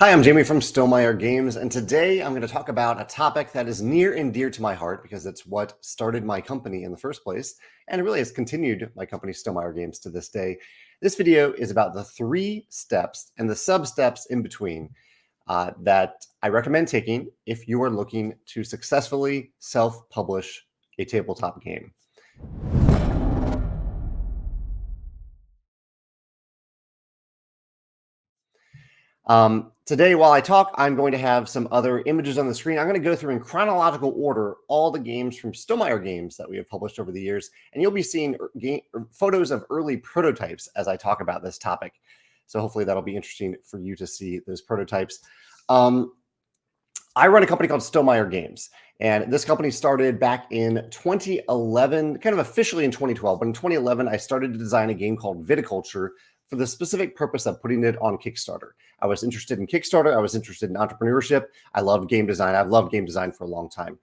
Hi, I'm Jamie from Stonemaier Games, and today I'm going to talk about a topic that is near and dear to my heart because it's what started my company in the first place, and it really has continued my company, Stonemaier Games, to this day. This video is about the 3 steps and the sub-steps in between that I recommend taking if you are looking to successfully self-publish a tabletop game. Today, while I talk, I'm going to have some other images on the screen. I'm going to go through in chronological order all the games from Stonemaier Games that we have published over the years, and you'll be seeing photos of early prototypes as I talk about this topic. So hopefully that'll be interesting for you to see those prototypes. I run a company called Stonemaier Games, and this company started back in 2011, kind of officially in 2012. But in 2011, I started to design a game called Viticulture for the specific purpose of putting it on Kickstarter. I was interested in Kickstarter. I was interested in entrepreneurship. I loved game design. I've loved game design for a long time.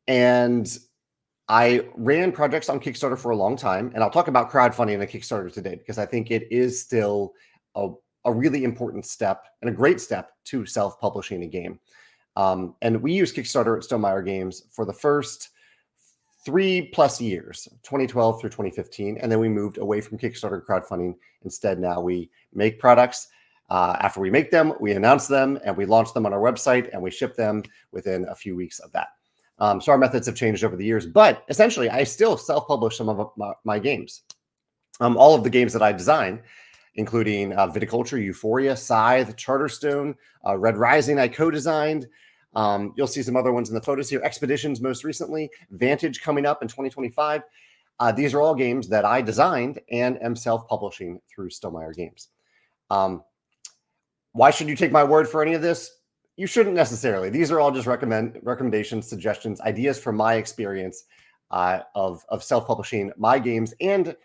And I ran projects on Kickstarter for a long time. And I'll talk about crowdfunding and Kickstarter today because I think it is still a really important step and a great step to self-publishing a game. And we use Kickstarter at Stonemaier Games for the first 3+ years, 2012 through 2015. And then we moved away from Kickstarter crowdfunding. Instead, now we make products. After we make them, we announce them and we launch them on our website and we ship them within a few weeks of that. So our methods have changed over the years, but essentially I still self-publish some of my games. All of the games that I design, including Viticulture, Euphoria, Scythe, Charterstone, Red Rising, I co-designed. You'll see some other ones in the photos here. Expeditions most recently, Vantage coming up in 2025. These are all games that I designed and am self-publishing through Stonemaier Games. Why should you take my word for any of this? You shouldn't necessarily. These are all just recommendations, suggestions, ideas from my experience of self-publishing my games and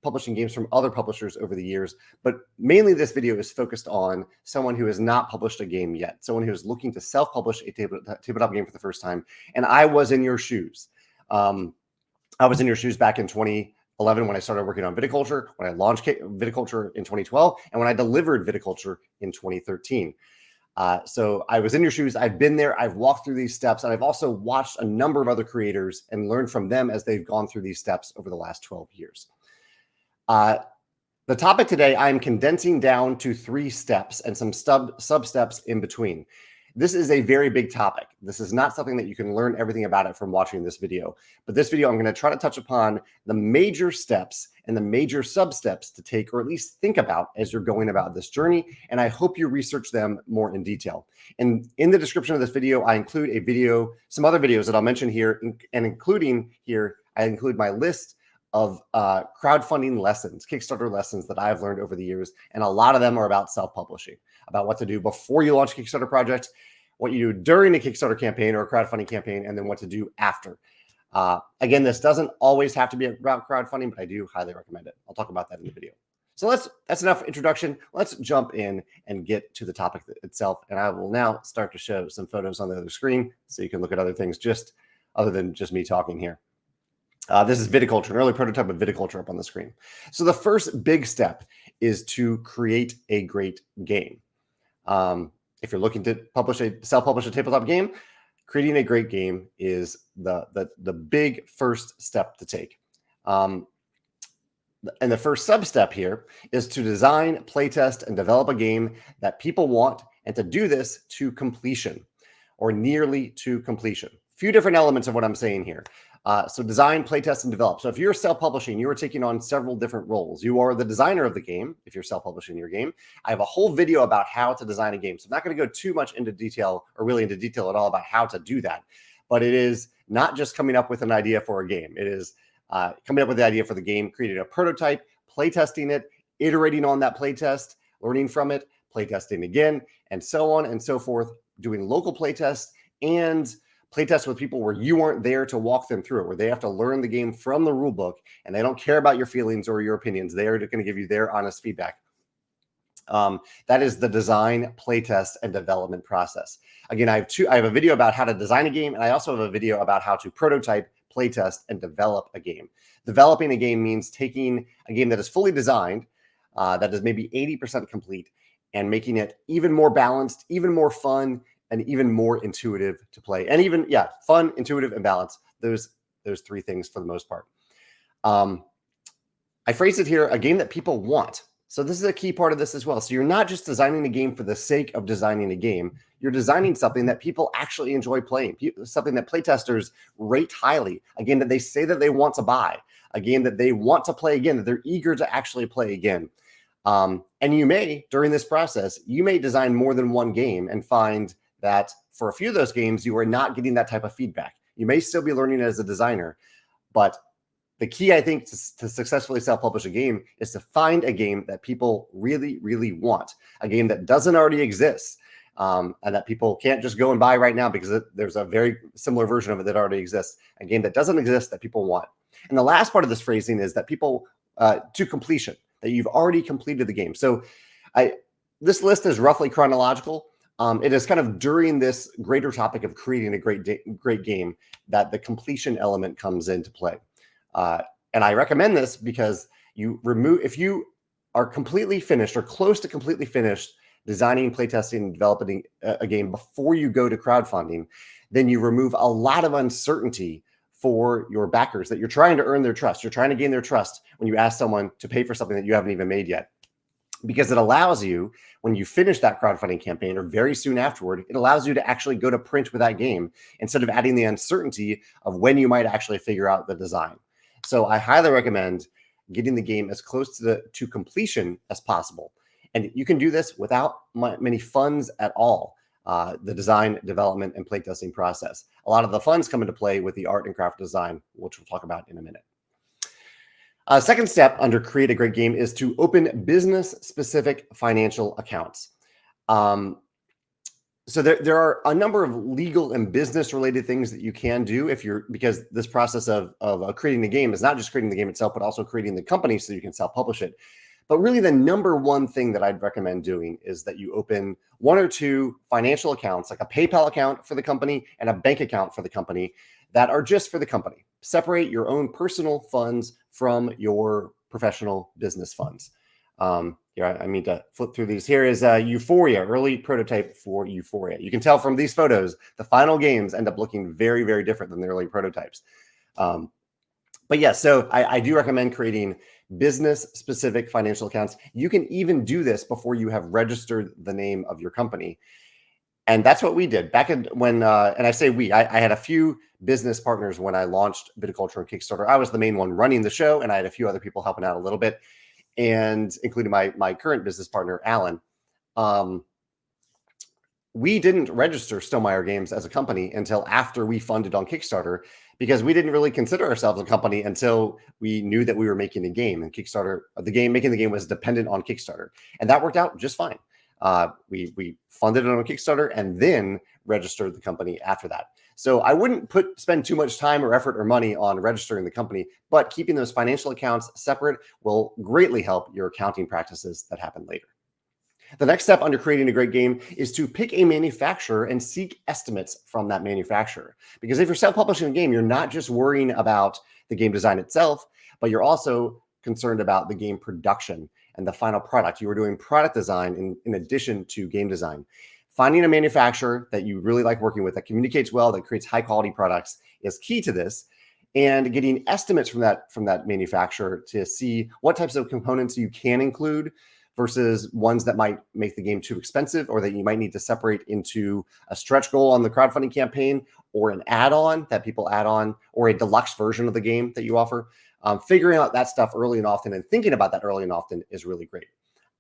publishing games from other publishers over the years. But mainly this video is focused on someone who has not published a game yet, someone who is looking to self-publish a tabletop game for the first time. And I was in your shoes. I was in your shoes back in 2011 when I started working on Viticulture, when I launched Viticulture in 2012, and when I delivered Viticulture in 2013. So I was in your shoes. I've been there. I've walked through these steps, and I've also watched a number of other creators and learned from them as they've gone through these steps over the last 12 years. The topic today, I'm condensing down to 3 steps and some sub-steps in between. This is a very big topic. This is not something that you can learn everything about it from watching this video. But this video, I'm going to try to touch upon the major steps and the major sub-steps to take, or at least think about as you're going about this journey. And I hope you research them more in detail. And in the description of this video, I include a video, some other videos that I'll mention here, and including here, I include my list of crowdfunding lessons, Kickstarter lessons that I've learned over the years. And a lot of them are about self-publishing, about what to do before you launch a Kickstarter project, what you do during a Kickstarter campaign or a crowdfunding campaign, and then what to do after. Again, this doesn't always have to be about crowdfunding, but I do highly recommend it. I'll talk about that in the video. So that's enough introduction. Let's jump in and get to the topic itself. And I will now start to show some photos on the other screen so you can look at other things just other than just me talking here. This is Viticulture, an early prototype of Viticulture up on the screen. So the first big step is to create a great game. If you're looking to self-publish a tabletop game, creating a great game is the big first step to take. And the first sub-step here is to design, playtest, and develop a game that people want, and to do this to completion or nearly to completion. A few different elements of what I'm saying here. So design, playtest, and develop. So if you're self-publishing, you are taking on several different roles. You are the designer of the game if you're self-publishing your game. I have a whole video about how to design a game. So I'm not going to go too much into detail or really into detail at all about how to do that. But it is not just coming up with an idea for a game. It is coming up with the idea for the game, creating a prototype, playtesting it, iterating on that playtest, learning from it, playtesting again, and so on and so forth, doing local playtests and playtest with people where you weren't there to walk them through it, where they have to learn the game from the rule book and they don't care about your feelings or your opinions. They are going to give you their honest feedback. That is the design, playtest, and development process. Again, I have a video about how to design a game, and I also have a video about how to prototype, playtest, and develop a game. Developing a game means taking a game that is fully designed, that is maybe 80% complete, and making it even more balanced, even more fun, and even more intuitive to play. And even, yeah, fun, intuitive, and balanced. Those three things for the most part. I phrased it here, a game that people want. So this is a key part of this as well. So you're not just designing a game for the sake of designing a game. You're designing something that people actually enjoy playing, something that playtesters rate highly, a game that they say that they want to buy, a game that they want to play again, that they're eager to actually play again. And you may, during this process, you may design more than one game and find that for a few of those games, you are not getting that type of feedback. You may still be learning as a designer, but the key, I think, to successfully self-publish a game is to find a game that people really, really want, a game that doesn't already exist, and that people can't just go and buy right now because there's a very similar version of it that already exists, a game that doesn't exist that people want. And the last part of this phrasing is that people, to completion, that you've already completed the game. So this list is roughly chronological. It is kind of during this greater topic of creating a great game that the completion element comes into play. And I recommend this because if you are completely finished or close to completely finished designing, playtesting, and developing a game before you go to crowdfunding, then you remove a lot of uncertainty for your backers, that you're trying to earn their trust. You're trying to gain their trust when you ask someone to pay for something that you haven't even made yet. Because it allows you, when you finish that crowdfunding campaign or very soon afterward, it allows you to actually go to print with that game instead of adding the uncertainty of when you might actually figure out the design. So I highly recommend getting the game as close to completion as possible. And you can do this without many funds at all. The design, development, and playtesting process. A lot of the funds come into play with the art and craft design, which we'll talk about in a minute. Second step under create a great game is to open business-specific financial accounts. So there are a number of legal and business-related things that you can do because this process of creating the game is not just creating the game itself, but also creating the company so you can self-publish it. But really the number one thing that I'd recommend doing is that you open one or two financial accounts, like a PayPal account for the company and a bank account for the company that are just for the company. Separate your own personal funds from your professional business funds. Here, I mean to flip through these. Here is Euphoria, early prototype for Euphoria. You can tell from these photos, the final games end up looking very, very different than the early prototypes. But yeah, so I do recommend creating business-specific financial accounts. You can even do this before you have registered the name of your company. And that's what we did back when, and I say I had a few business partners when I launched Viticulture on Kickstarter. I was the main one running the show, and I had a few other people helping out a little bit, and including my current business partner, Alan. We didn't register Stonemaier Games as a company until after we funded on Kickstarter, because we didn't really consider ourselves a company until we knew that we were making a game, and making the game was dependent on Kickstarter, and that worked out just fine. We funded it on Kickstarter and then registered the company after that. So I wouldn't spend too much time or effort or money on registering the company, but keeping those financial accounts separate will greatly help your accounting practices that happen later. The next step under creating a great game is to pick a manufacturer and seek estimates from that manufacturer. Because if you're self-publishing a game, you're not just worrying about the game design itself, but you're also concerned about the game production and the final product. You are doing product design in addition to game design. Finding a manufacturer that you really like working with, that communicates well, that creates high quality products, is key to this. And getting estimates from that manufacturer to see what types of components you can include versus ones that might make the game too expensive, or that you might need to separate into a stretch goal on the crowdfunding campaign, or an add-on that people add on, or a deluxe version of the game that you offer. Figuring out that stuff early and often and thinking about that early and often is really great.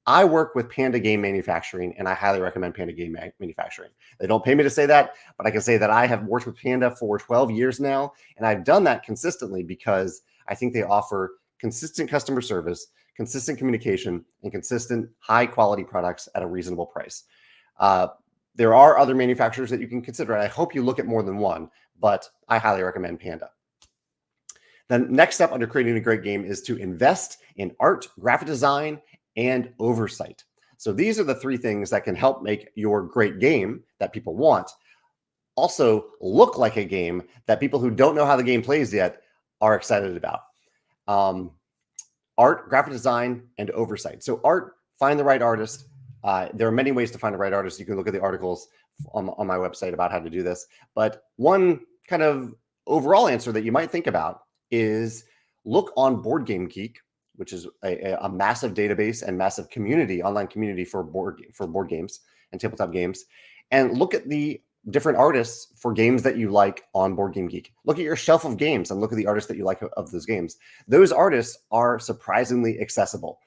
I work with Panda Game Manufacturing, and I highly recommend Panda Game Manufacturing. They don't pay me to say that, but I can say that I have worked with Panda for 12 years now, and I've done that consistently because I think they offer consistent customer service, consistent communication, and consistent high-quality products at a reasonable price. There are other manufacturers that you can consider, and I hope you look at more than one, but I highly recommend Panda. The next step under creating a great game is to invest in art, graphic design, and oversight. So these are the three things that can help make your great game that people want also look like a game that people who don't know how the game plays yet are excited about. Art, graphic design, and oversight. So art, find the right artist, There are many ways to find the right artist. You can look at the articles on my website about how to do this. But one kind of overall answer that you might think about is look on Board Game Geek, which is a massive database and massive community, online community for board games and tabletop games, and look at the different artists for games that you like on Board Game Geek. Look at your shelf of games and look at the artists that you like of those games. Those artists are surprisingly accessible.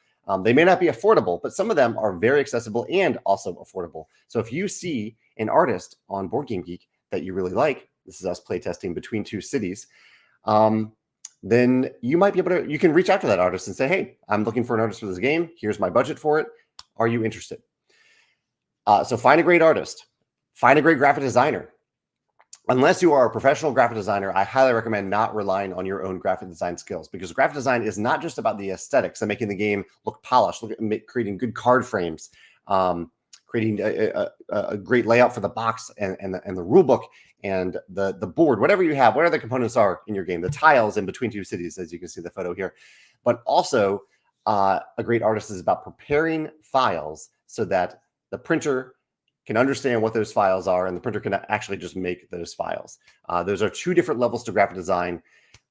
They may not be affordable, but some of them are very accessible and also affordable. So if you see an artist on Board Game Geek that you really like, this is us playtesting Between Two Cities, then you might be able to, you can reach out to that artist and say, hey, I'm looking for an artist for this game. Here's my budget for it. Are you interested? So find a great artist. Find a great graphic designer. Unless you are a professional graphic designer, I highly recommend not relying on your own graphic design skills, because graphic design is not just about the aesthetics and making the game look polished, creating good card frames, creating a great layout for the box and the rule book and the board, whatever you have, whatever the components are in your game, the tiles in Between Two Cities, as you can see the photo here. But also a great artist is about preparing files so that the printer can understand what those files are, and the printer can actually just make those files. Those are two different levels to graphic design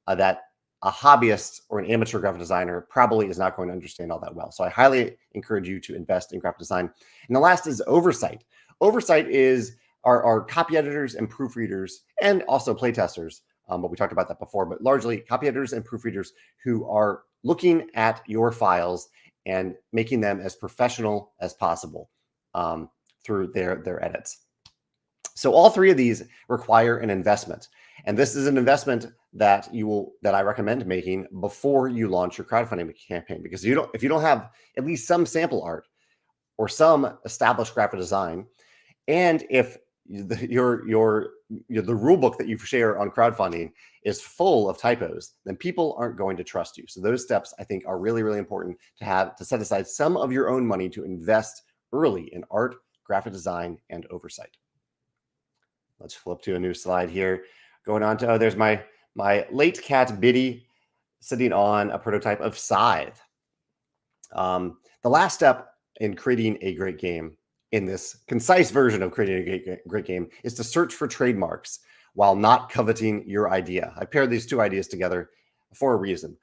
that a hobbyist or an amateur graphic designer probably is not going to understand all that well. So I highly encourage you to invest in graphic design. And the last is oversight. Oversight is our copy editors and proofreaders, and also playtesters, but we talked about that before, but largely copy editors and proofreaders who are looking at your files and making them as professional as possible through their edits. So all three of these require an investment. And this is an investment that I recommend making before you launch your crowdfunding campaign, because if you don't have at least some sample art or some established graphic design, and if the rule book that you share on crowdfunding is full of typos, then people aren't going to trust you. So those steps, I think, are really, really important to set aside some of your own money to invest early in art, graphic design, and oversight. Let's flip to a new slide here. Going on to, there's my late cat Biddy sitting on a prototype of Scythe. The last step in creating a great game, in this concise version of creating a great game, is to search for trademarks while not coveting your idea. I paired these two ideas together for a reason.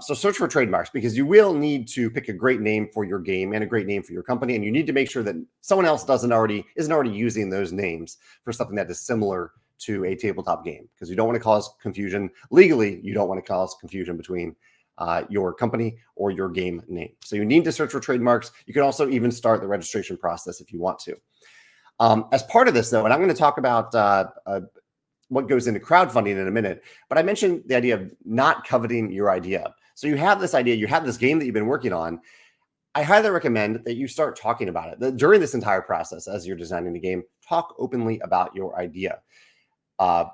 So search for trademarks, because you will need to pick a great name for your game and a great name for your company, and you need to make sure that someone else isn't already using those names for something that is similar to a tabletop game, because you don't want to cause confusion. Legally, you don't want to cause confusion between your company or your game name. So you need to search for trademarks. You can also even start the registration process if you want to. As part of this, though, and I'm going to talk about what goes into crowdfunding in a minute, but I mentioned the idea of not coveting your idea. So you have this idea, you have this game that you've been working on. I highly recommend that you start talking about it. During this entire process, as you're designing the game, talk openly about your idea. No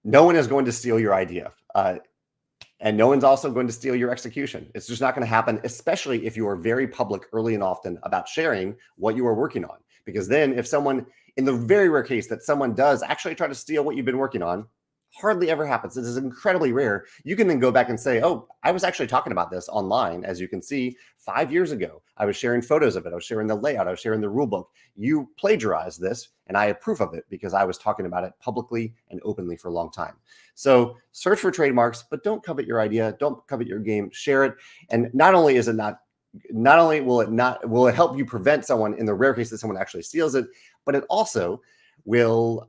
one is going to steal your idea. And no one's also going to steal your execution. It's just not going to happen, especially if you are very public early and often about sharing what you are working on. Because then if someone, in the very rare case that someone does actually try to steal what you've been working on, hardly ever happens. This is incredibly rare. You can then go back and say, oh, I was actually talking about this online. As you can see, 5 years ago, I was sharing photos of it. I was sharing the layout. I was sharing the rule book. You plagiarized this, and I have proof of it because I was talking about it publicly and openly for a long time. So search for trademarks, but don't covet your idea. Don't covet your game. Share it. And not only will it help you prevent someone, in the rare case that someone actually steals it, but it also will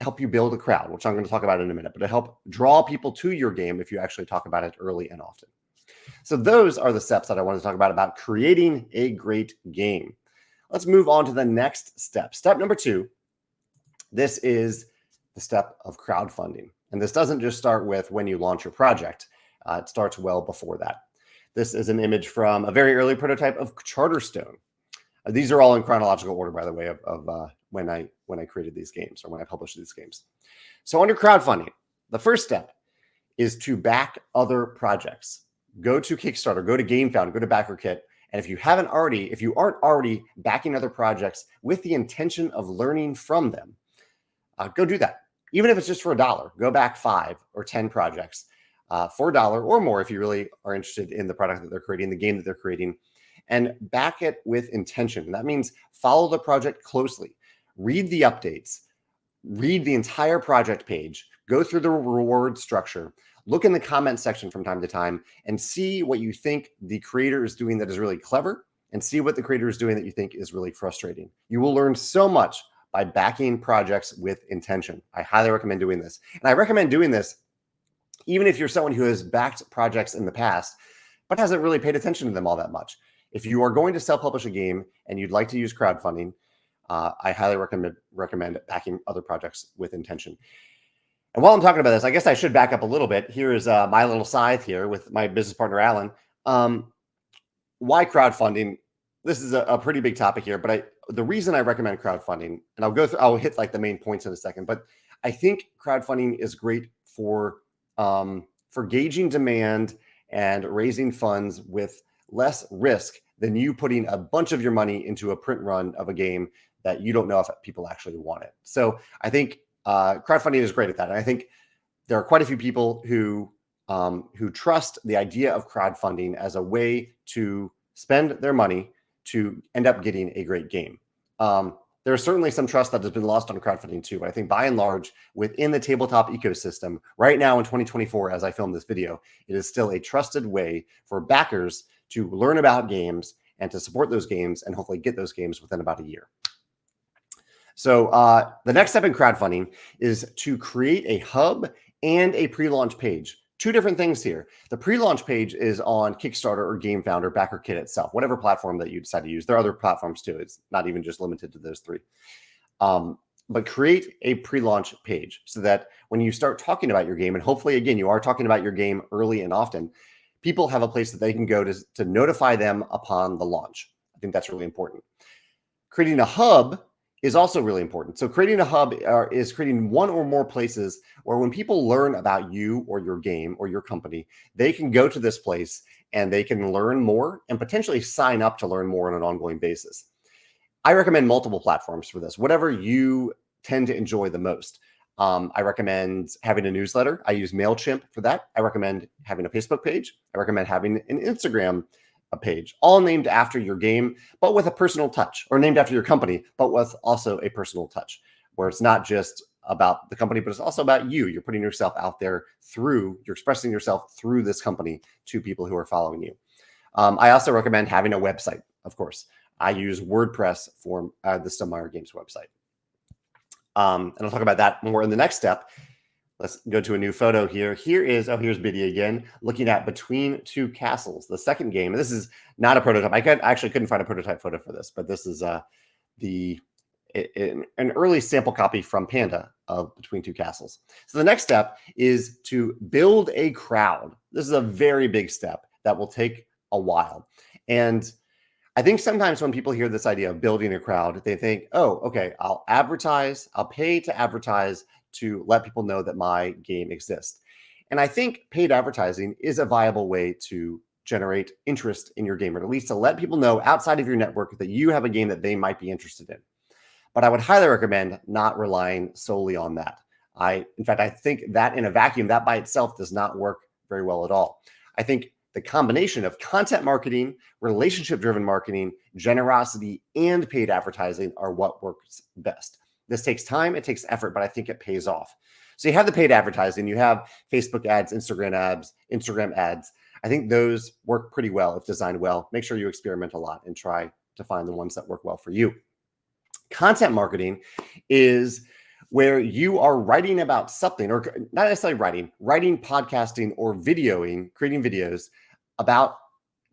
help you build a crowd, which I'm going to talk about in a minute, but to help draw people to your game if you actually talk about it early and often. So those are the steps that I want to talk about creating a great game. Let's move on to the next step. Step number 2. This is the step of crowdfunding. And this doesn't just start with when you launch your project. It starts well before that. This is an image from a very early prototype of Charterstone. These are all in chronological order, by the way, of when I created these games, or when I published these games. So under crowdfunding, the first step is to back other projects. Go to Kickstarter, go to GameFound, go to BackerKit, and if you aren't already backing other projects with the intention of learning from them, go do that. Even if it's just for $1, go back 5 or 10 projects for $1 or more if you really are interested in the product that they're creating, the game that they're creating, and back it with intention. That means follow the project closely, read the updates, read the entire project page, go through the reward structure, look in the comment section from time to time, and see what you think the creator is doing that is really clever, and see what the creator is doing that you think is really frustrating. You will learn so much by backing projects with intention. I highly recommend doing this. And I recommend doing this even if you're someone who has backed projects in the past, but hasn't really paid attention to them all that much. If you are going to self-publish a game and you'd like to use crowdfunding, I highly recommend backing other projects with intention. And while I'm talking about this, I guess I should back up a little bit. Here is my little scythe here with my business partner, Alan. Why crowdfunding? This is a pretty big topic here, but the reason I recommend crowdfunding, and I'll hit like the main points in a second, but I think crowdfunding is great for gauging demand and raising funds with less risk than you putting a bunch of your money into a print run of a game that you don't know if people actually want it. So I think crowdfunding is great at that. And I think there are quite a few people who trust the idea of crowdfunding as a way to spend their money to end up getting a great game. There's certainly some trust that has been lost on crowdfunding too, but I think by and large, within the tabletop ecosystem, right now in 2024, as I film this video, it is still a trusted way for backers to learn about games and to support those games and hopefully get those games within about a year. So the next step in crowdfunding is to create a hub and a pre-launch page. Two different things here. The pre-launch page is on Kickstarter or Game Founder, BackerKit itself, whatever platform that you decide to use. There are other platforms too. It's not even just limited to those three. But create a pre-launch page so that when you start talking about your game, and hopefully, again, you are talking about your game early and often, people have a place that they can go to notify them upon the launch. I think that's really important. Creating a hub is also really important. So creating a hub is creating one or more places where when people learn about you or your game or your company, they can go to this place and they can learn more and potentially sign up to learn more on an ongoing basis. I recommend multiple platforms for this, whatever you tend to enjoy the most. I recommend having a newsletter. I use MailChimp for that. I recommend having a Facebook page. I recommend having an Instagram page, all named after your game, but with a personal touch, or named after your company, but with also a personal touch, where it's not just about the company, but it's also about you. You're putting yourself out there you're expressing yourself through this company to people who are following you. I also recommend having a website, of course. I use WordPress for the Stonemaier Games website. And I'll talk about that more in the next step. Let's go to a new photo here. Here's Biddy again, looking at Between Two Castles, the second game. And this is not a prototype. I actually couldn't find a prototype photo for this, but this is an early sample copy from Panda of Between Two Castles. So the next step is to build a crowd. This is a very big step that will take a while. And I think sometimes when people hear this idea of building a crowd, they think, oh, okay, I'll pay to advertise to let people know that my game exists. And I think paid advertising is a viable way to generate interest in your game, or at least to let people know outside of your network that you have a game that they might be interested in. But I would highly recommend not relying solely on that. In fact, I think that in a vacuum, that by itself does not work very well at all. I think the combination of content marketing, relationship-driven marketing, generosity, and paid advertising are what works best. This takes time, it takes effort, but I think it pays off. So you have the paid advertising, you have Facebook ads, Instagram ads. I think those work pretty well if designed well. Make sure you experiment a lot and try to find the ones that work well for you. Content marketing is where you are writing about something, or not necessarily writing, podcasting, or creating videos about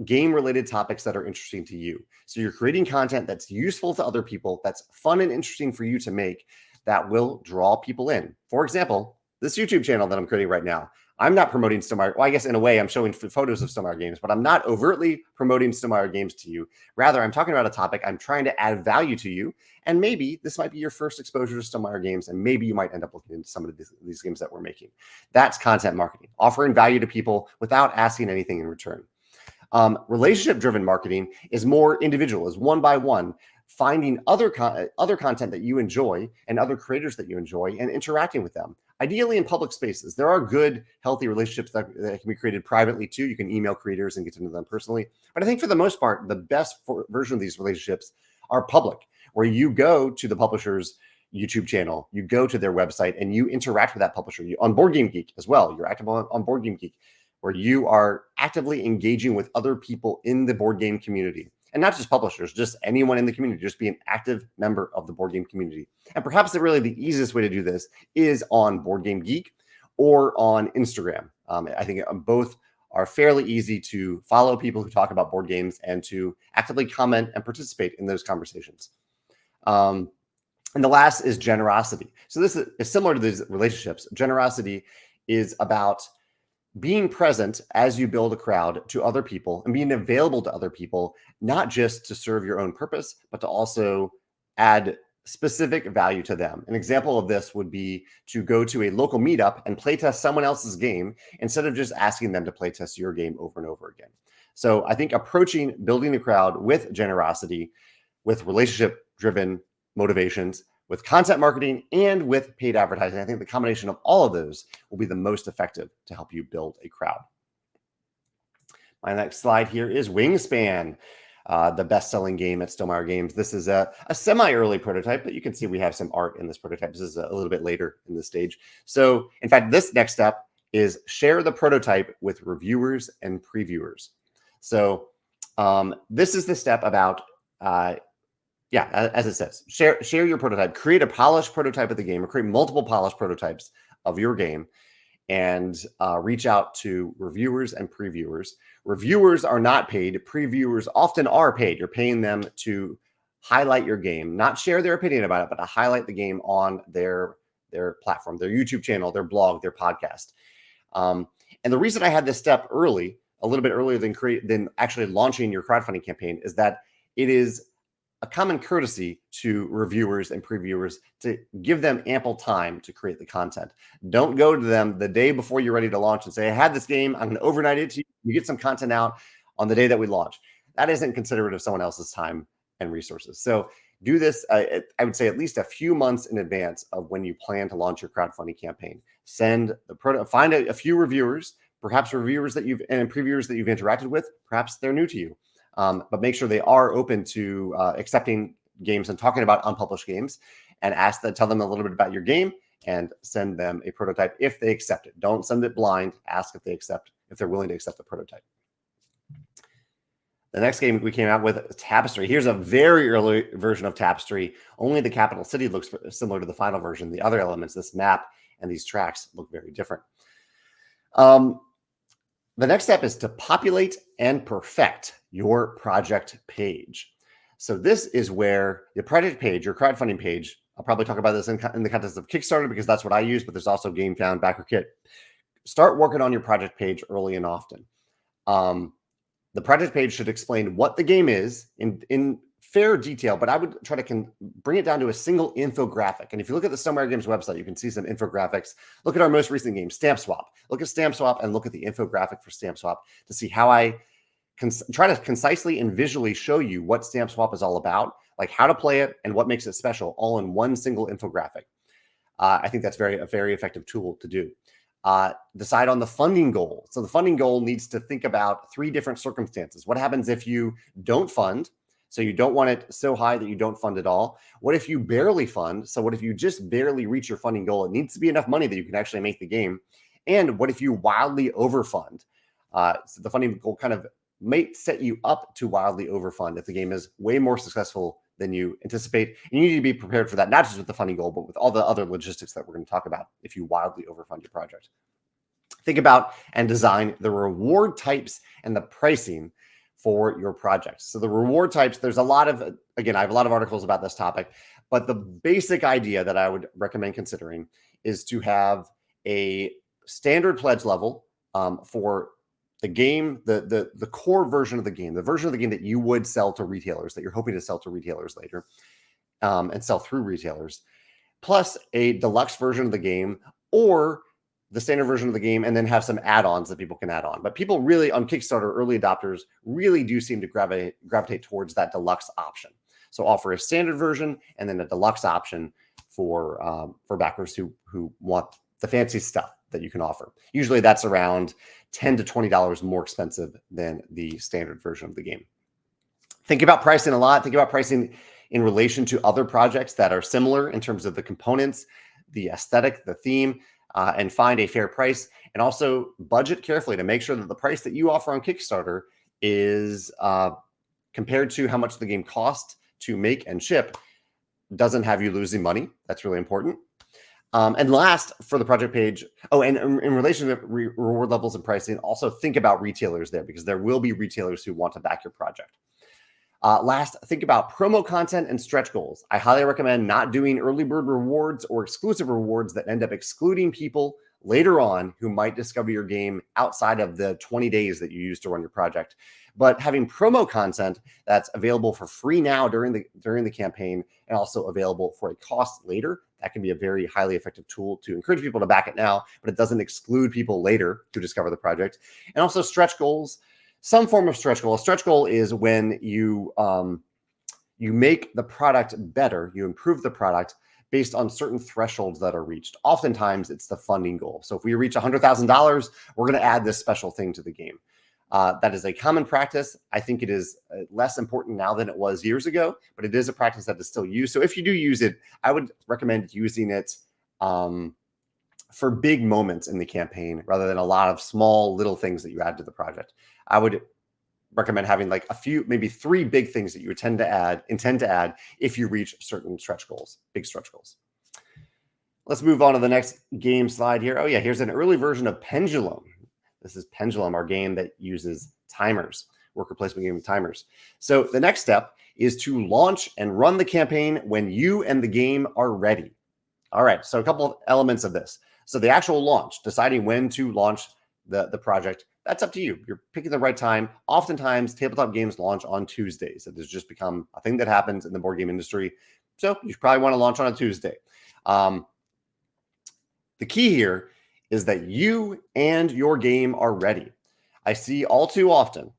game-related topics that are interesting to you. So you're creating content that's useful to other people, that's fun and interesting for you to make, that will draw people in. For example, this YouTube channel that I'm creating right now, I'm not promoting Stonemaier. Well, I guess in a way I'm showing photos of Stonemaier games, but I'm not overtly promoting Stonemaier games to you. Rather, I'm talking about a topic. I'm trying to add value to you. And maybe this might be your first exposure to Stonemaier games, and maybe you might end up looking into some of these games that we're making. That's content marketing, offering value to people without asking anything in return. Relationship-driven marketing is more individual, is one by one, finding other content that you enjoy and other creators that you enjoy and interacting with them. ideally in public spaces. There are good, healthy relationships that can be created privately too. You can email creators and get to know them personally. But I think for the most part, the best version of these relationships are public, where you go to the publisher's YouTube channel, you go to their website, and you interact with that publisher. On Board Game Geek as well, you're active on Board Game Geek, where you are actively engaging with other people in the board game community. And not just publishers, just anyone in the community, just be an active member of the board game community. And perhaps the easiest way to do this is on Board Game Geek or on Instagram. I think both are fairly easy to follow people who talk about board games and to actively comment and participate in those conversations. And the last is generosity. So this is similar to these relationships. Generosity is about being present as you build a crowd to other people and being available to other people, not just to serve your own purpose, but to also add specific value to them. An example of this would be to go to a local meetup and playtest someone else's game instead of just asking them to playtest your game over and over again. So I think approaching building the crowd with generosity, with relationship-driven motivations, with content marketing, and with paid advertising, I think the combination of all of those will be the most effective to help you build a crowd. My next slide here is Wingspan, the best-selling game at Stonemaier Games. This is a semi-early prototype, but you can see we have some art in this prototype. This is a little bit later in the stage. So, in fact, this next step is share the prototype with reviewers and previewers. So, this is the step about as it says, share your prototype, create a polished prototype of the game, or create multiple polished prototypes of your game, and reach out to reviewers and previewers. Reviewers are not paid. Previewers often are paid. You're paying them to highlight your game, not share their opinion about it, but to highlight the game on their platform, their YouTube channel, their blog, their podcast. And the reason I had this step early, a little bit earlier than actually launching your crowdfunding campaign, is that it is a common courtesy to reviewers and previewers to give them ample time to create the content. Don't go to them the day before you're ready to launch and say, I had this game, I'm going to overnight it to you. You get some content out on the day that we launch. That isn't considerate of someone else's time and resources. So do this, I would say, at least a few months in advance of when you plan to launch your crowdfunding campaign. Find a few reviewers, perhaps reviewers and previewers that you've interacted with. Perhaps they're new to you. But make sure they are open to accepting games and talking about unpublished games, and tell them a little bit about your game and send them a prototype if they accept it. Don't send it blind. Ask if they're willing to accept the prototype. The next game we came out with, Tapestry. Here's a very early version of Tapestry. Only the capital city looks similar to the final version. The other elements, this map and these tracks, look very different. The next step is to populate and perfect your project page. So this is where your project page, your crowdfunding page, I'll probably talk about this in the context of Kickstarter because that's what I use, but there's also GameFound, BackerKit. Start working on your project page early and often. The project page should explain what the game is in fair detail, but I would try to bring it down to a single infographic. And if you look at the Stonemaier Games website, you can see some infographics. Look at our most recent game, Stamp Swap. Look at Stamp Swap and look at the infographic for Stamp Swap to see how I try to concisely and visually show you what Stamp Swap is all about, like how to play it and what makes it special, all in one single infographic. I think that's a very effective tool to do. Decide on the funding goal. So the funding goal needs to think about 3 different circumstances. What happens if you don't fund? So you don't want it so high that you don't fund at all. What if you barely fund? So what if you just barely reach your funding goal? It needs to be enough money that you can actually make the game. And what if you wildly overfund? So the funding goal kind of may set you up to wildly overfund if the game is way more successful than you anticipate. And you need to be prepared for that, not just with the funding goal, but with all the other logistics that we're going to talk about if you wildly overfund your project. Think about and design the reward types and the pricing for your project. So the reward types, there's a lot of, again, I have a lot of articles about this topic, but the basic idea that I would recommend considering is to have a standard pledge level for the game, the core version of the game, the version of the game that you would sell to retailers, that you're hoping to sell to retailers later and sell through retailers, plus a deluxe version of the game or the standard version of the game, and then have some add-ons that people can add on. But people really, on Kickstarter, early adopters really do seem to gravitate towards that deluxe option. So offer a standard version and then a deluxe option for backers who want the fancy stuff that you can offer. Usually that's around $10 to $20 more expensive than the standard version of the game. Think about pricing a lot. Think about pricing in relation to other projects that are similar in terms of the components, the aesthetic, the theme, and find a fair price. And also budget carefully to make sure that the price that you offer on Kickstarter is compared to how much the game costs to make and ship, doesn't have you losing money. That's really important. And last, for the project page, and in relation to reward levels and pricing, also think about retailers there, because there will be retailers who want to back your project. Last, think about promo content and stretch goals. I highly recommend not doing early bird rewards or exclusive rewards that end up excluding people later on who might discover your game outside of the 20 days that you use to run your project. But having promo content that's available for free now during the campaign and also available for a cost later, that can be a very highly effective tool to encourage people to back it now, but it doesn't exclude people later to discover the project. And also stretch goals, some form of stretch goal. A stretch goal is when you make the product better, you improve the product based on certain thresholds that are reached. Oftentimes it's the funding goal. So if we reach $100,000, we're going to add this special thing to the game. That is a common practice. I think it is less important now than it was years ago, but it is a practice that is still used. So if you do use it, I would recommend using it for big moments in the campaign rather than a lot of small little things that you add to the project. I would recommend having like a few, maybe 3 big things that you intend to add if you reach certain stretch goals, big stretch goals. Let's move on to the next game slide here. Oh yeah, here's an early version of Pendulum. This is Pendulum, our game that uses timers, worker placement game with timers. So the next step is to launch and run the campaign when you and the game are ready. All right, so a couple of elements of this. So the actual launch, deciding when to launch the project, that's up to you. You're picking the right time. Oftentimes, tabletop games launch on Tuesdays. It has just become a thing that happens in the board game industry. So you probably want to launch on a Tuesday. The key here is that you and your game are ready. I see all too often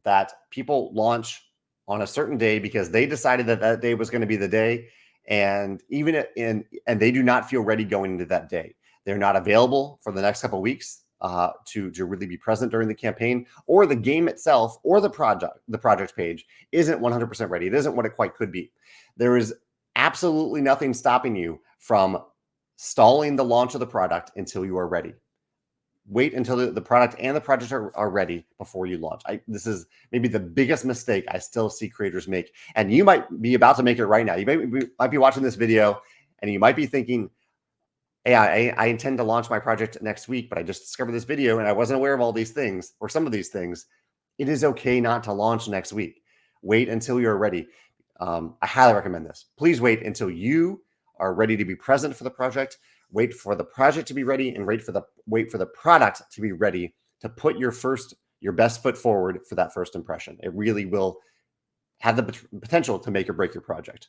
that people launch on a certain day because they decided that that day was going to be the day, and they do not feel ready going into that day. They're not available for the next couple of weeks to really be present during the campaign, or the game itself or the project page isn't 100% ready. It isn't what it quite could be. There is absolutely nothing stopping you from stalling the launch of the product until you are ready. Wait until the product and the project are ready before you launch. This is maybe the biggest mistake I still see creators make. And you might be about to make it right now. You might be watching this video and you might be thinking, hey, I intend to launch my project next week, but I just discovered this video and I wasn't aware of all these things or some of these things. It is okay not to launch next week. Wait until you're ready. I highly recommend this. Please wait until you are ready to be present for the project. Wait for the project to be ready, and wait for the product to be ready to put your best foot forward for that first impression. It really will have the potential to make or break your project.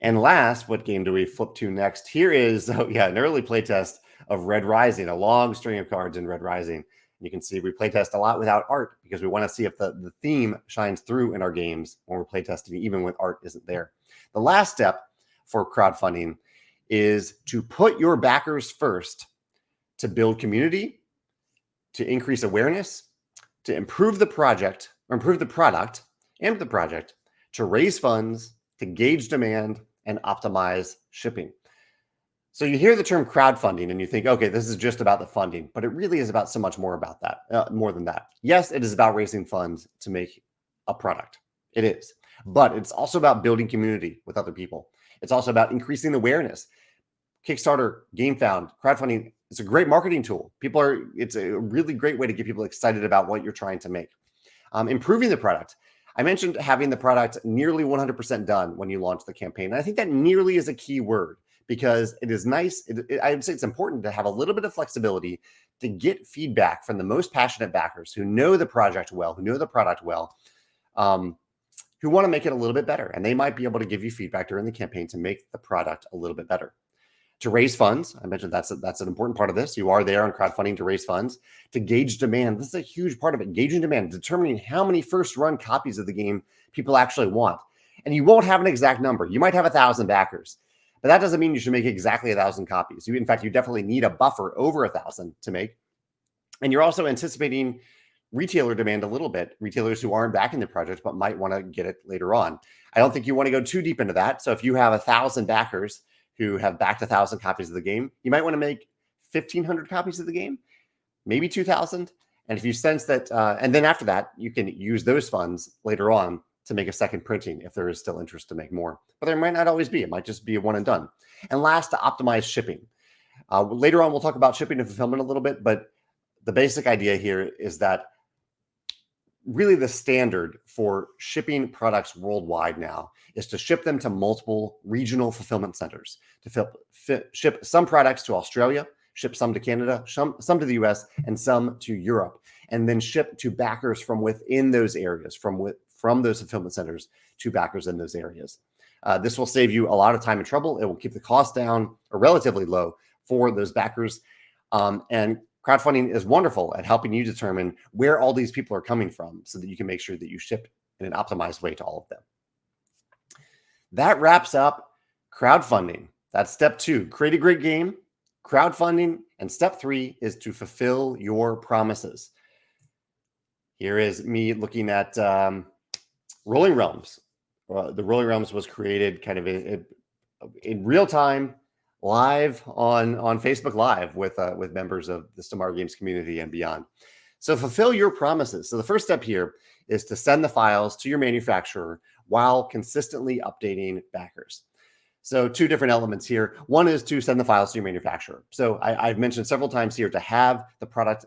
And last, what game do we flip to next? Here is an early playtest of Red Rising, a long string of cards in Red Rising. You can see we playtest a lot without art because we want to see if the theme shines through in our games when we're playtesting, even when art isn't there. The last step for crowdfunding is to put your backers first, to build community, to increase awareness, to improve the project or improve the product and the project, to raise funds, to gauge demand, and optimize shipping. So you hear the term crowdfunding and you think, okay, this is just about the funding, but it really is about so much more about that, more than that. Yes, it is about raising funds to make a product. It is, but it's also about building community with other people. It's also about increasing awareness. Kickstarter, GameFound, crowdfunding, it's a great marketing tool. It's a really great way to get people excited about what you're trying to make. Improving the product. I mentioned having the product nearly 100% done when you launch the campaign. And I think that nearly is a key word because it is nice. I would say it's important to have a little bit of flexibility to get feedback from the most passionate backers who know the project well, who know the product well, who want to make it a little bit better. And they might be able to give you feedback during the campaign to make the product a little bit better. To raise funds, I mentioned that's an important part of this. You are there on crowdfunding to raise funds. To gauge demand, this is a huge part of it. Gauging demand, determining how many first run copies of the game people actually want. And you won't have an exact number. You might have 1,000 backers, but that doesn't mean you should make exactly 1,000 copies. In fact, you definitely need a buffer over 1,000 to make. And you're also anticipating retailer demand a little bit, retailers who aren't backing the project but might want to get it later on. I don't think you want to go too deep into that. So if you have 1,000 backers who have backed 1,000 copies of the game, you might want to make 1,500 copies of the game, maybe 2,000. And if you sense that, and then after that, you can use those funds later on to make a second printing if there is still interest to make more. But there might not always be. It might just be a one and done. And last, to optimize shipping. Later on, we'll talk about shipping and fulfillment a little bit, but the basic idea here is that really the standard for shipping products worldwide now is to ship them to multiple regional fulfillment centers, to ship some products to Australia, ship some to Canada, some to the US, and some to Europe, and then ship to backers from within those areas, from those fulfillment centers to backers in those areas. This will save you a lot of time and trouble. It will keep the cost down or relatively low for those backers. And crowdfunding is wonderful at helping you determine where all these people are coming from so that you can make sure that you ship in an optimized way to all of them. That wraps up crowdfunding. That's step 2, create a great game, crowdfunding, and step 3 is to fulfill your promises. Here is me looking at Rolling Realms. The Rolling Realms was created kind of in real time, live on Facebook Live with members of the Stamar Games community and beyond. So fulfill your promises. So the first step here is to send the files to your manufacturer while consistently updating backers. So 2 different elements here. One is to send the files to your manufacturer. So I've mentioned several times here to have the product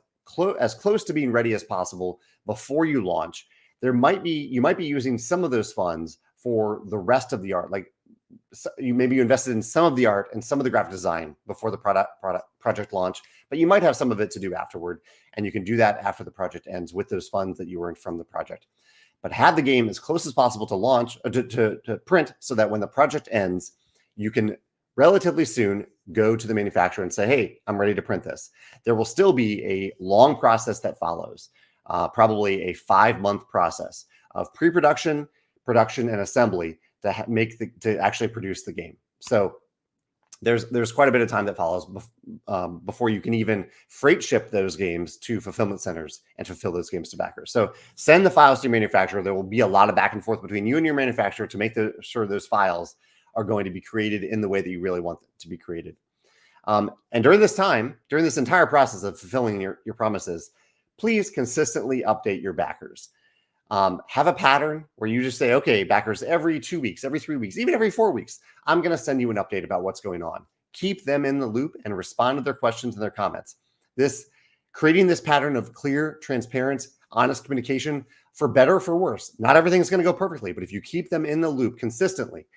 as close to being ready as possible before you launch. You might be using some of those funds for the rest of the art, like you invested in some of the art and some of the graphic design before the project launch, but you might have some of it to do afterward, and you can do that after the project ends with those funds that you earned from the project. But have the game as close as possible to launch, to print, so that when the project ends, you can relatively soon go to the manufacturer and say, hey, I'm ready to print this. There will still be a long process that follows, probably a 5-month process of pre-production, production, and assembly to actually produce the game. So there's quite a bit of time that follows before you can even freight ship those games to fulfillment centers and fulfill those games to backers. So send the files to your manufacturer. There will be a lot of back and forth between you and your manufacturer to make sure those files are going to be created in the way that you really want them to be created. And during this entire process of fulfilling your promises, please consistently update your backers. Have a pattern where you just say, okay, backers, every 2 weeks, every 3 weeks, even every 4 weeks, I'm going to send you an update about what's going on. Keep them in the loop and respond to their questions and their comments. Creating this pattern of clear, transparent, honest communication, for better or for worse. Not everything's going to go perfectly, but if you keep them in the loop consistently,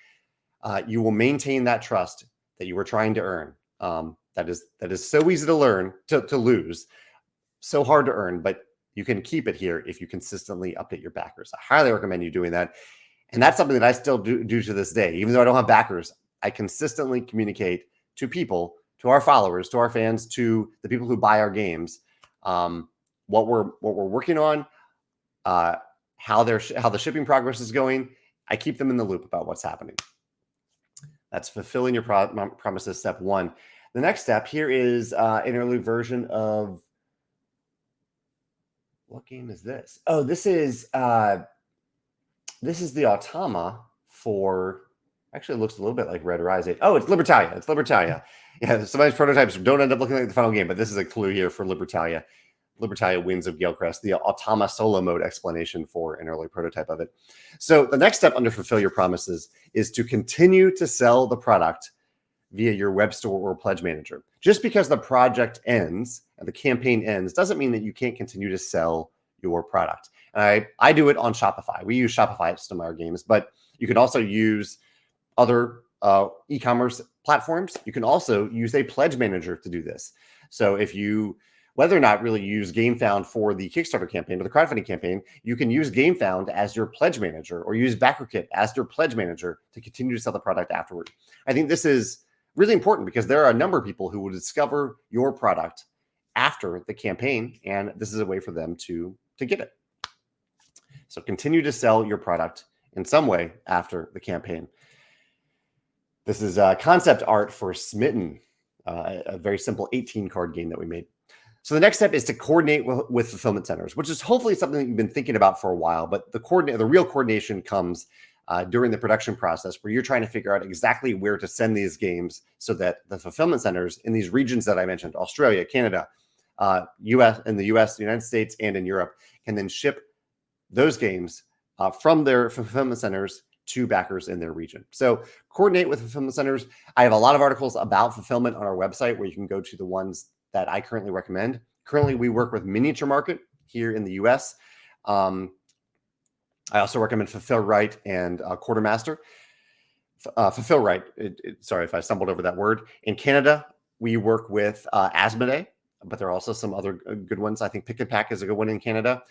you will maintain that trust that you were trying to earn. That is so easy to learn, to lose, so hard to earn, but you can keep it here if you consistently update your backers. I highly recommend you doing that. And that's something that I still do to this day. Even though I don't have backers, I consistently communicate to people, to our followers, to our fans, to the people who buy our games, what we're working on, how the shipping progress is going. I keep them in the loop about what's happening. That's fulfilling your promises, step 1. The next step here is an interlude version of, what game is this? Oh, this is the Automa for, actually it looks a little bit like Red Rise 8. Oh, it's Libertalia. It's Libertalia. Yeah, somebody's prototypes don't end up looking like the final game, but this is a clue here for Libertalia. Libertalia Winds of Galecrest, the Automa solo mode explanation for an early prototype of it. So the next step under fulfill your promises is to continue to sell the product via your web store or pledge manager. Just because the project ends and the campaign ends doesn't mean that you can't continue to sell your product. And I do it on Shopify. We use Shopify at Stamar Games, but you can also use other e-commerce platforms. You can also use a pledge manager to do this. So if you, whether or not really use GameFound for the Kickstarter campaign or the crowdfunding campaign, you can use GameFound as your pledge manager or use BackerKit as your pledge manager to continue to sell the product afterward. I think this is really important because there are a number of people who will discover your product after the campaign, and this is a way for them to get it. So continue to sell your product in some way after the campaign. This is concept art for Smitten, a very simple 18-card game that we made. So the next step is to coordinate with fulfillment centers, which is hopefully something that you've been thinking about for a while. But the real coordination comes during the production process, where you're trying to figure out exactly where to send these games so that the fulfillment centers in these regions that I mentioned, Australia, Canada, US, in the US, the United States, and in Europe, can then ship those games from their fulfillment centers to backers in their region. So coordinate with fulfillment centers. I have a lot of articles about fulfillment on our website where you can go to the ones that I currently recommend. Currently, we work with Miniature Market here in the US. I also recommend Fulfill Right and Quartermaster. Fulfill Right, sorry if I stumbled over that word. In Canada, we work with Asmodee, but there are also some other good ones. I think Pick and Pack is a good one in Canada.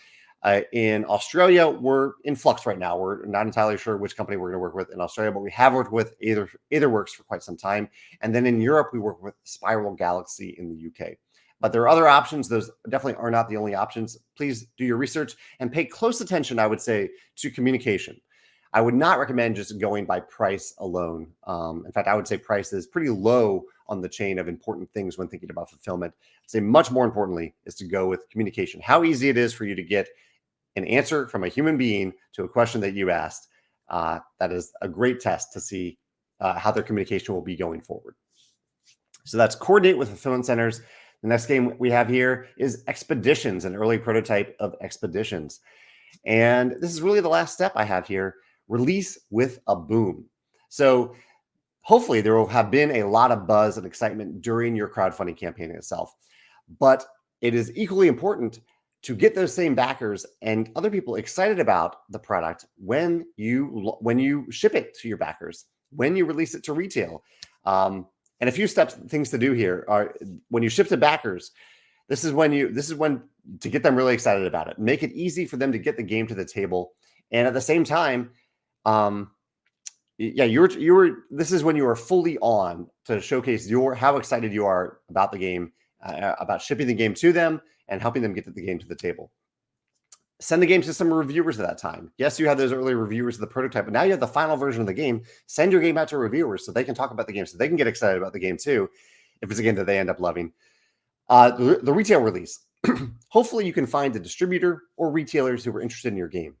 In Australia, we're in flux right now. We're not entirely sure which company we're going to work with in Australia, but we have worked with Eitherworks for quite some time. And then in Europe, we work with Spiral Galaxy in the UK. But there are other options. Those definitely are not the only options. Please do your research and pay close attention, I would say, to communication. I would not recommend just going by price alone. In fact, I would say price is pretty low on the chain of important things when thinking about fulfillment. I'd say much more importantly is to go with communication. How easy it is for you to get an answer from a human being to a question that you asked. That is a great test to see how their communication will be going forward. So that's coordinate with fulfillment centers. The next game we have here is Expeditions, an early prototype of Expeditions. And this is really the last step I have here, release with a boom. So hopefully there will have been a lot of buzz and excitement during your crowdfunding campaign itself. But it is equally important to get those same backers and other people excited about the product when you ship it to your backers, when you release it to retail. And a few things to do here are when you ship to backers, this is when to get them really excited about it. Make it easy for them to get the game to the table, and at the same time, this is when you are fully on to showcase how excited you are about the game, about shipping the game to them and helping them get the game to the table. Send the game to some reviewers at that time. Yes, you had those early reviewers of the prototype, but now you have the final version of the game. Send your game out to reviewers so they can talk about the game, so they can get excited about the game too, if it's a game that they end up loving. The retail release. Hopefully you can find a distributor or retailers who are interested in your game.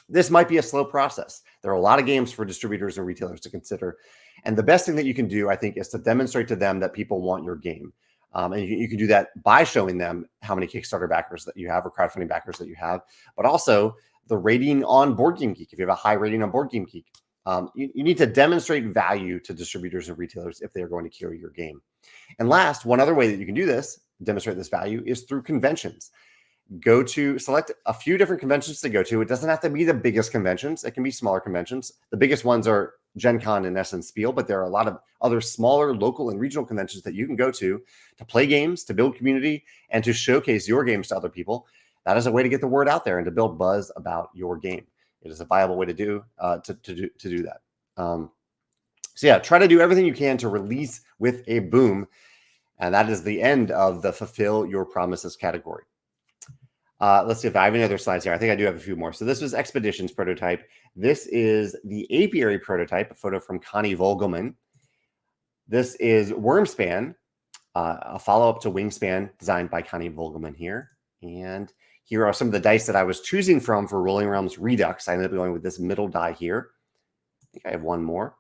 This might be a slow process. There are a lot of games for distributors and retailers to consider. And the best thing that you can do, I think, is to demonstrate to them that people want your game. And you can do that by showing them how many Kickstarter backers that you have or crowdfunding backers that you have, but also the rating on Board Game Geek. If you have a high rating on Board Game Geek, you need to demonstrate value to distributors and retailers if they're going to carry your game. And last, one other way that you can do this, demonstrate this value, is through conventions. Select a few different conventions to go to. It doesn't have to be the biggest conventions. It can be smaller conventions. The biggest ones are Gen Con and Essence Spiel, but there are a lot of other smaller local and regional conventions that you can go to play games, to build community, and to showcase your games to other people. That is a way to get the word out there and to build buzz about your game. It is a viable way to do that. So yeah, try to do everything you can to release with a boom. And that is the end of the Fulfill Your Promises category. Let's see if I have any other slides here. I think I do have a few more. So this was Expeditions prototype. This is the Apiary prototype, a photo from Connie Vogelman. This is Wormspan, a follow-up to Wingspan designed by Connie Vogelman here. And here are some of the dice that I was choosing from for Rolling Realms Redux. I ended up going with this middle die here. I think I have one more.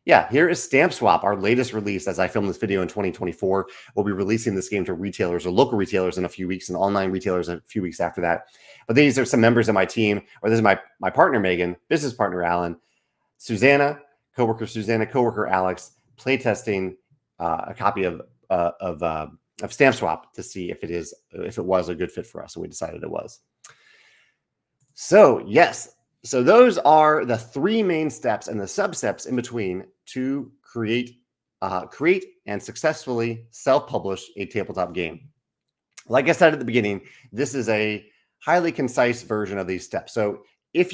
Yeah, here is Stamp Swap, our latest release. As I film this video in 2024, we'll be releasing this game to retailers or local retailers in a few weeks and online retailers a few weeks after that. But these are some members of my team, or this is my partner, Megan, business partner, Alan, Susanna, coworker, Alex, playtesting a copy of Stamp Swap to see if it was a good fit for us. And we decided it was. So yes. So those are the three main steps and the sub-steps in between to create and successfully self-publish a tabletop game. Like I said at the beginning, this is a highly concise version of these steps. So if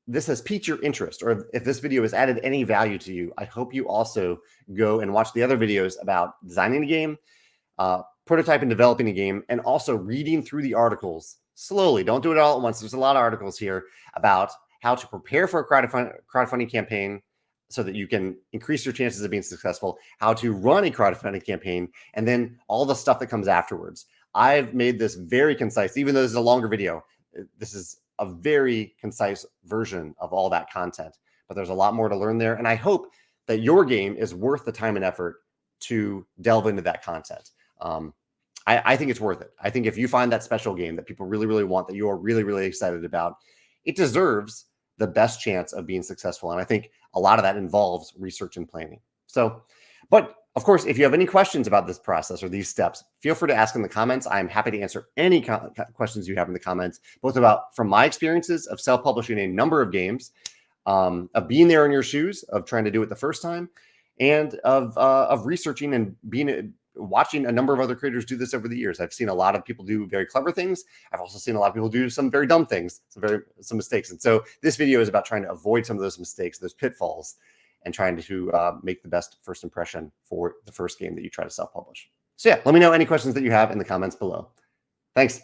this has piqued your interest, or if this video has added any value to you, I hope you also go and watch the other videos about designing a game, prototyping and developing a game, and also reading through the articles slowly. Don't do it all at once. There's a lot of articles here about how to prepare for a crowdfunding campaign, so that you can increase your chances of being successful, how to run a crowdfunding campaign, and then all the stuff that comes afterwards. I've made this very concise, even though this is a longer video. This is a very concise version of all that content, but there's a lot more to learn there. And I hope that your game is worth the time and effort to delve into that content. I think it's worth it. I think if you find that special game that people really, really want, that you are really, really excited about, it deserves the best chance of being successful. And I think a lot of that involves research and planning. So, but of course, if you have any questions about this process or these steps, feel free to ask in the comments. I'm happy to answer any questions you have in the comments, both about from my experiences of self-publishing a number of games, of being there in your shoes, of trying to do it the first time, and of researching and watching a number of other creators do this over the years. I've seen a lot of people do very clever things. I've also seen a lot of people do some very dumb things, some mistakes. And so this video is about trying to avoid some of those mistakes, those pitfalls, and trying to make the best first impression for the first game that you try to self-publish. So yeah, let me know any questions that you have in the comments below. Thanks.